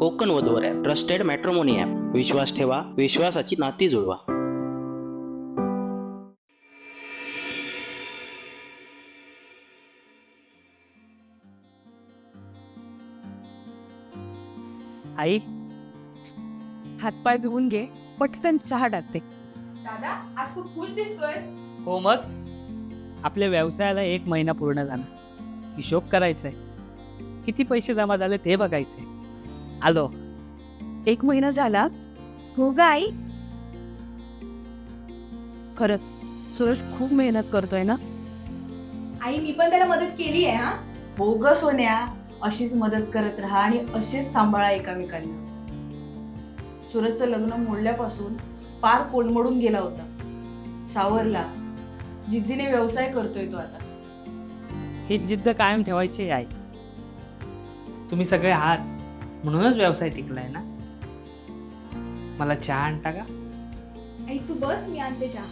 Konkan Vadhuvar app, trusted matrimony app. विश्वास ठेवा, विश्वासाची नाती जुळवा. आई, हातपाय धुवून घे, पटकन चहा टाकते. दादा आज खूप खुश दिसतोयस. हो मग, आपल्या व्यवसायाला 1 महिना पूर्ण झाला. हिशोब करायचाय, किती पैसे जमा झाले ते बघायचंय. आलो. 1 महिना झाला. हो ग आई. खरंच सूरज खूप मेहनत करतोय ना. आई मी पण त्याला मदत केली आहे. हा हो ग सोन्या, अशीच मदत करत राहा आणि असेच सांभाळा एकामेकांना. सूरजचं लग्न मोडल्यापासून पार कोलमडून गेला होता. सावरला, जिद्दीने व्यवसाय करतोय तो आता. ही जिद्द कायम ठेवायची आहे. तुम्ही सगळे आहात म्हणूनच व्यवसाय टिकलाय ना. मला चहा आणता का? आई तू बस, मी आणते चहा.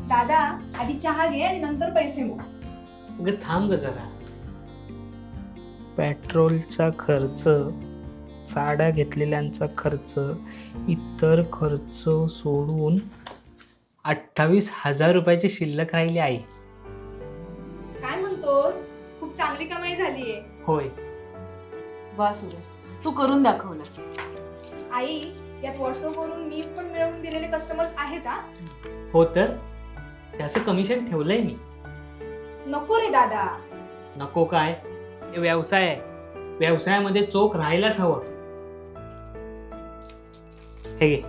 दादा आधी चहा घे आणि नंतर पैसे मोड. अगं थांब ग जरा. पेट्रोलचा खर्च, साड्या घेतलेल्यांचा खर्च, इतर खर्च सोडून 28,000 रुपयाची शिल्लक राहिली आई. काय म्हणतोस? खूप चांगली कमाई झालीये. होय. वा सूरज, तू करून दाखवलास. आई यात व्हॉट्सअपवरून मी पण मिळवून दिलेले कस्टमर्स आहेत. हा हो तर त्याचं कमिशन ठेवलंय मी. नको रे दादा. नको काय, हे व्यवसाय आहे. व्यवसायामध्ये चोख राहायलाच हवं. हे घे.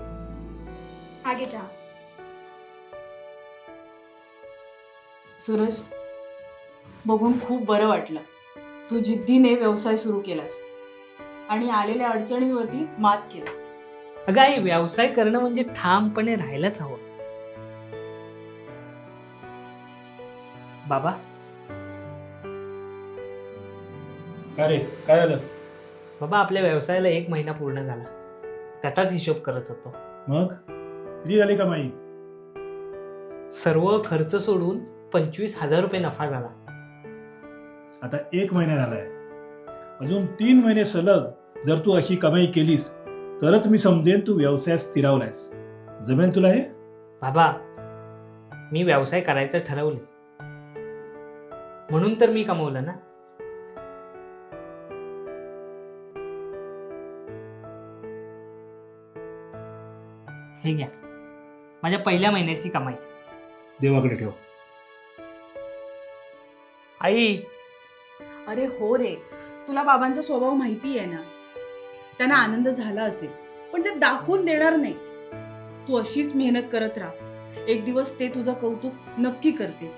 हा घे चहा. सूरज, बघून खूप बरं वाटलं. तू जिद्दीने व्यवसाय सुरू केलास आणि आलेल्या अडचणींवरती मात केलास. अगं आई, व्यवसाय करणं म्हणजे ठामपणे राहायलाच हवं. बाबा, अरे काय झालं? बाबा आपल्या व्यवसायाला 1 महिना पूर्ण झाला. त्याचाच हिशोब करत होतो. मग किती झाली कमाई? सर्व खर्च सोडून 25,000 रुपये नफा झाला. आता 1 महिना झालाय. अजून 3 महिने सलग जर तू अशी कमाई केलीस तरच मी समजेन तू व्यवसायात स्थिरावलायस. जमेल तुला हे? बाबा, मी व्यवसाय करायचं ठरवले म्हणून तर मी कमवलं ना. हे घ्या, माझ्या पहिल्या महिन्याची कमाई. देवाकडे ठेव. आई, अरे हो रे, तुला बाबांचा स्वभाव माहिती आहे ना. त्यांना आनंद झाला असेल पण ते दाखवून देणार नाही. तू अशीच मेहनत करत राहा. एक दिवस ते तुझं कौतुक नक्की करतील.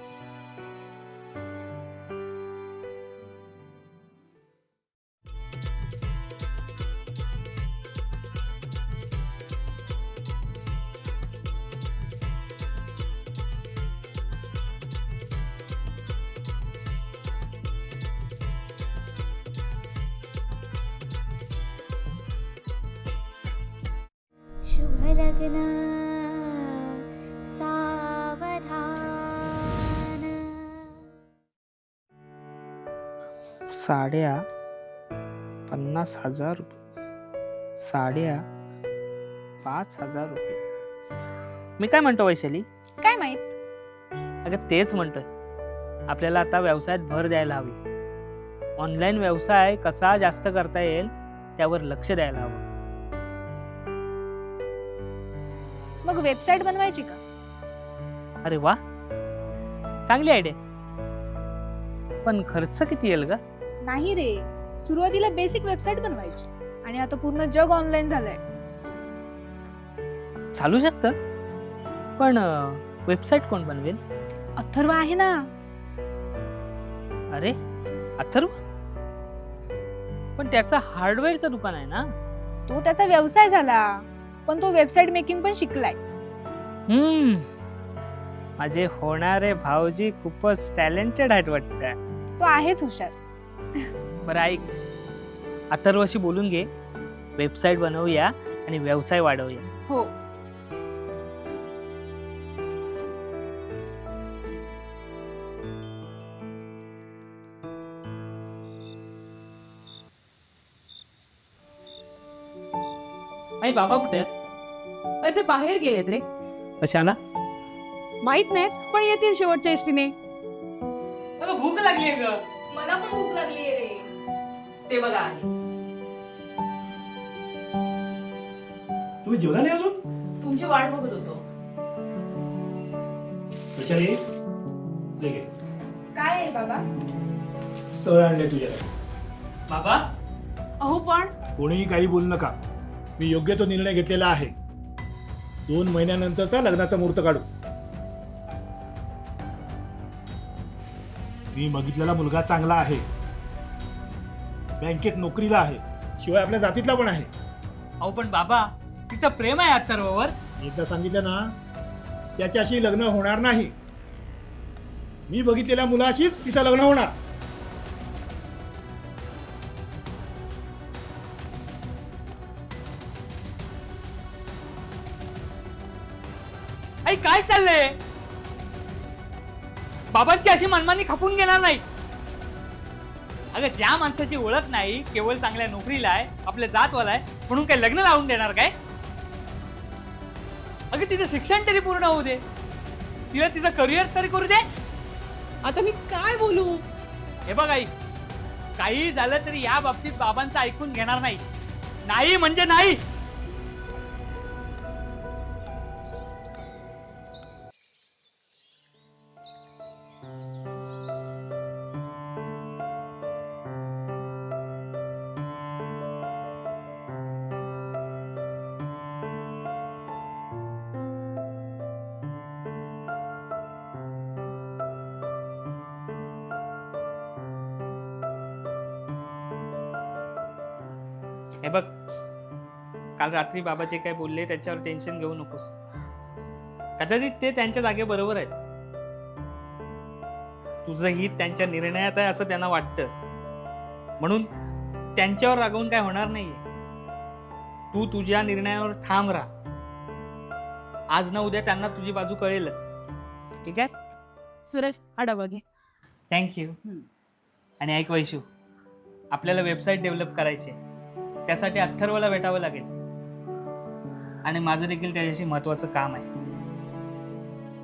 शुभ लग्न सावधान. साड्या 50,000 रुपये, साड्या 5,000 रुपये. मी काय म्हणतो वैशाली? काय माहित. अगं तेच म्हणतोय, आपल्याला आता व्यवसायात भर द्यायला हवी. ऑनलाईन व्यवसाय कसा जास्त करता येईल त्यावर लक्ष द्यायला हवं. मग वेबसाईट बनवायची का? अरे वा, चांगली आयडिया. पण खर्च किती येईल ग? नाही रे, सुरुवातीला बेसिक वेबसाईट बनवायची आणि आता पूर्ण जग ऑनलाईन झालंय. चालू शकतं, पण वेबसाईट कोण बनवेल? अथर्व आहे ना. अरे अथर्व, पण त्याचं हार्डवेअरचं दुकान आहे ना. तो त्याचा व्यवसाय झाला, पण तो वेबसाईट मेकिंग पण शिकलाय. माझे होणारे भाऊजी खूपच टॅलेंटेड आहेत वाटतं. तो आहेच हुशार. बरं ऐक, अथर्वशी बोलून घे, वेबसाईट बनवूया आणि व्यवसाय वाढवूया. हो. आई बाबा कुठे आहेत? अरे ते बाहेर गेलेत रे. कशाला? माहित नाहीत पण येतील शेवटच्या एसटीने. अगं भूक लागली ग. मला पण भूक लागली रे. ते बघा आले. तुम्ही जेवला नाही अजून? तुमची वाट बघत होतो. वैशाली, ले घे. काय आहे बाबा? स्थळ आणले तुझ्या. बाबा अहो पण कोणीही काही बोलू नका. मी योग्य तो निर्णय घेतलेला आहे. 2 महिन्यानंतरचा लग्नाचा मुहूर्त काढू. मी बघितलेला मुलगा चांगला आहे. बँकेत नोकरीला आहे. शिवाय आपल्या जातीतला पण आहे. अहो पण बाबा तिचं प्रेम आहे अथर्ववर. मी एकदा सांगितलं ना, त्याच्याशी लग्न होणार नाही. मी बघितलेल्या मुलाशीच तिचं लग्न होणार. आई काय चाललंय? बाबांची अशी मनमानी खपून घेणार नाही. अगं ज्या माणसाची ओळख नाही, केवळ चांगल्या नोकरीला आहे, आपल्या जातवाला आहे, म्हणून काय लग्न लावून देणार काय? अगं तिचं शिक्षण तरी पूर्ण होऊ दे, तिला तिचं करिअर तरी करू दे. आता मी काय बोलू? हे बघ आई, काही झालं तरी या बाबतीत बाबांचं ऐकून घेणार नाही. नाही म्हणजे नाही. हे बघ, काल रात्री बाबा जे काय बोलले त्याच्यावर टेन्शन घेऊ नकोस. कदाचित ते त्यांच्या जागे बरोबर आहेत. तुझं हित त्यांच्या निर्णयात आहे असं त्यांना वाटतं, म्हणून त्यांच्यावर रागवून काय होणार नाहीये. तू तुझ्या निर्णयावर ठाम राहा. आज ना उद्या त्यांना तुझी बाजू कळेलच. ठीक आहे? सुरेश हा डबा घे. थँक्यू. आणि ऐक वैशू, आपल्याला वेबसाईट डेव्हलप करायची आहे. त्यासाठी अथर्वला भेटावं लागेल आणि माझं देखील त्याच्याशी महत्वाचं काम आहे.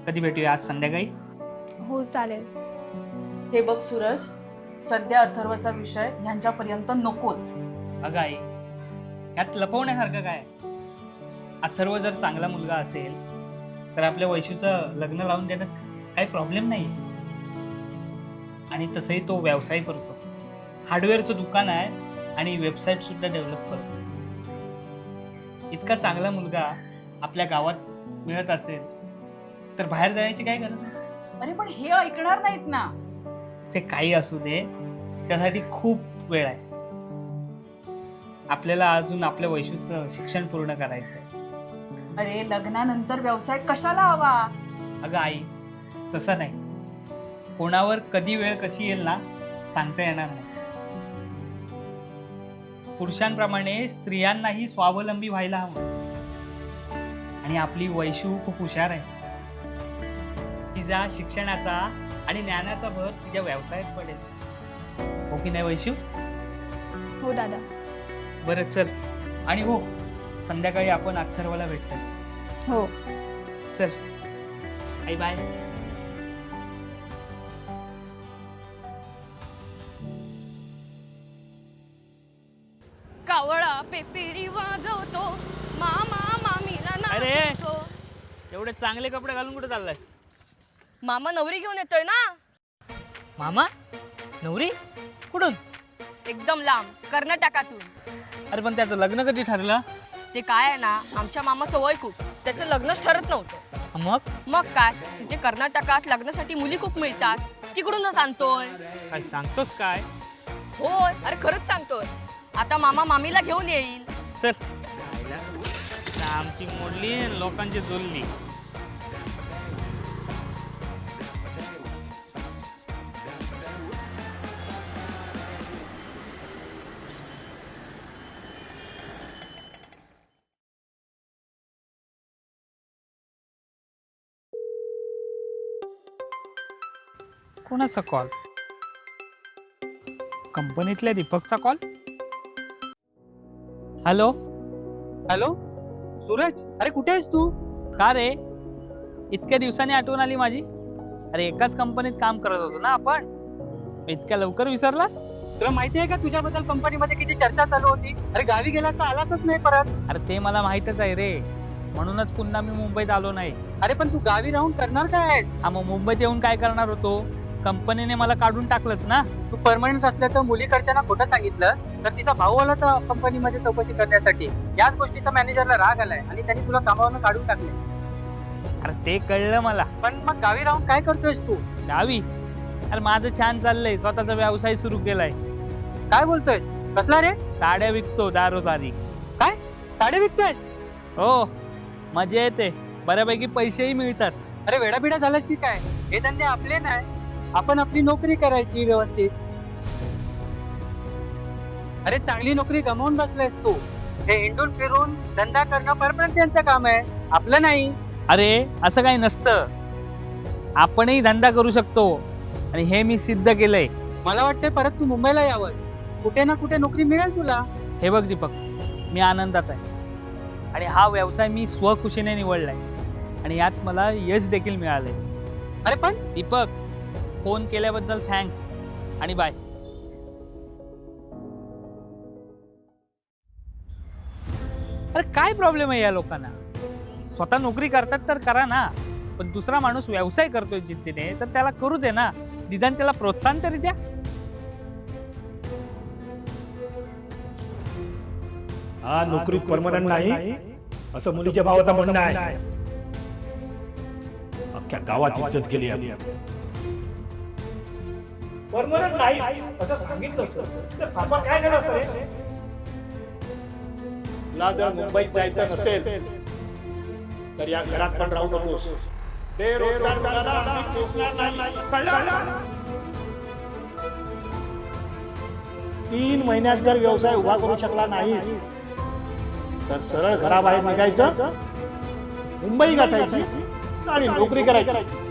कधी भेटूया? आज संध्याकाळी? हो चालेल. हे बघ सूरज, सध्या अथर्वचा विषय ह्यांच्यापर्यंत नकोच. अगं आई, यात लपवण्यासारखं काय? अथर्व जर चांगला मुलगा असेल तर आपल्या वैशूचं लग्न लावून देण्यात काही प्रॉब्लेम नाही. आणि तसंही तो व्यवसाय करतो, हार्डवेअरचं दुकान आहे आणि वेबसाईट सुद्धा डेव्हलप करतो. इतका चांगला मुलगा आपल्या गावात मिळत असेल तर बाहेर जाण्याची काय गरज आहे? अरे पण हे ऐकणार नाहीत ना. ते काही असू दे, त्यासाठी खूप वेळ आहे. आपल्याला अजून आपल्या वैशूचं शिक्षण पूर्ण करायचंय. अरे लग्नानंतर व्यवसाय कशाला हवा? अगं आई, तसं नाही. कोणावर कधी वेळ कशी येईल ना सांगता येणार नाही. पुरुषांप्रमाणे स्त्रियांनाही स्वावलंबी व्हायला हवं. आणि आपली वैशू खूप हुशार आहे. तिचा शिक्षणाचा आणि ज्ञानाचा भर तिच्या व्यवसायात पडेल. हो की नाही वैशू? हो दादा. बरं चल. आणि हो, संध्याकाळी आपण अथर्वला भेटतो. हो. चल आई, बाय. कावळा पेपिडी वाजवतो, मामा मामीला अरे! नाचवतो. एवढे चांगले कपडे घालून कुठे चाललास? मामा नवरी घेऊन येतोय ना. मामा नवरी? कुठून? एकदम लांब, कर्नाटकातून. अरे पण त्याचं लग्न कधी ठरलं? ते काय आहे ना, आमच्या मामाचं वय खूप, त्याचं लग्नच ठरत नव्हतं. मग काय तिथे कर्नाटकात लग्नासाठी मुली खूप मिळतात, तिकडूनच आणतोय. काय सांगतोस काय? होय, अरे खरंच सांगतोय. आता मामा मामीला घेऊन येईल. चल. आमची मोडली, लोकांची जुलली. कोणाचा कॉल? कंपनीतल्या दीपकचा कॉल. हॅलो. हॅलो सूरज, अरे कुठे आहेस तू? का रे, इतक्या दिवसांनी आठवण आली माझी? अरे एकाच कंपनीत काम करत होतो ना आपण. इतक्या लवकर विसरलास? तुला माहिती आहे का तुझ्याबद्दल कंपनीमध्ये किती चर्चा चालू होती? अरे गावी गेलास तर आलासच नाही परत. अरे ते मला माहितच आहे रे, म्हणूनच पुन्हा मी मुंबईत आलो नाही. अरे पण तू गावी राहून करणार काय आहेस? हा, मग मुंबईत येऊन काय करणार होतो? कंपनीने मला काढून टाकलंच ना. तू परमनंट असल्याचं मुलीकडच्या खोटं सांगितलं तर तिचा भाऊ आला तर कंपनीमध्ये चौकशी करण्यासाठी. याच गोष्टीचा मॅनेजरला राग आलाय आणि त्यांनी तुला कामावरून काढून टाकले. अरे ते कळलं मला. पण मग गावी राहून काय करतोयस तू? गावी? अरे माझं छान चाललंय, स्वतःचा व्यवसाय सुरू केलाय. काय बोलतोयस? कसला रे? साड्या विकतो दारोदारी. काय साडे विकतोयस? हो, मजा येते, बऱ्यापैकी पैसेही मिळतात. अरे वेडाबिडा झालास की काय? हे धंदे आपले नाही, आपण आपली नोकरी करायची व्यवस्थित. अरे चांगली नोकरी गमावून बसलायस तू. हे हिंडून फिरून धंदा करणं परमनंट यांचं काम आहे, आपलं नाही. अरे असं काही नसतं, आपणही धंदा करू शकतो आणि हे मी सिद्ध केलंय. मला वाटतंय परत तू मुंबईला यावंस, कुठे ना कुठे नोकरी मिळेल तुला. हे बघ दीपक, मी आनंदात आहे आणि हा व्यवसाय मी स्वखुशीने निवडलाय आणि यात मला यश देखील मिळालंय. अरे पण दीपक, फोन केल्याबद्दल थँक्स आणि बाय. अरे काय प्रॉब्लेम आहे या लोकांना? स्वतः नोकरी करतात तर करा ना, पण दुसरा माणूस व्यवसाय करतोय जिद्दीने तर त्याला करू दे ना, निदान त्याला प्रोत्साहन तरी द्या. हा नोकरीत परमनंट नाही असं मुलीच्या भावाचं म्हणणं आहे. अख्ख्या गावात इज्जत गेली आपली. परमनंट नाही असं सांगितलं तर फार काय झालं असं रे? तुला जर मुंबईत जायचं नसेल तर या घरात पण राहू नकोस. बेरोजगार मुलांना आम्ही पोसणार नाही, कळलं? 3 महिन्यात जर व्यवसाय उभा करू शकला नाही तर सरळ घराबाहेर निघायचं, मुंबई गाठायची आणि नोकरी करायची.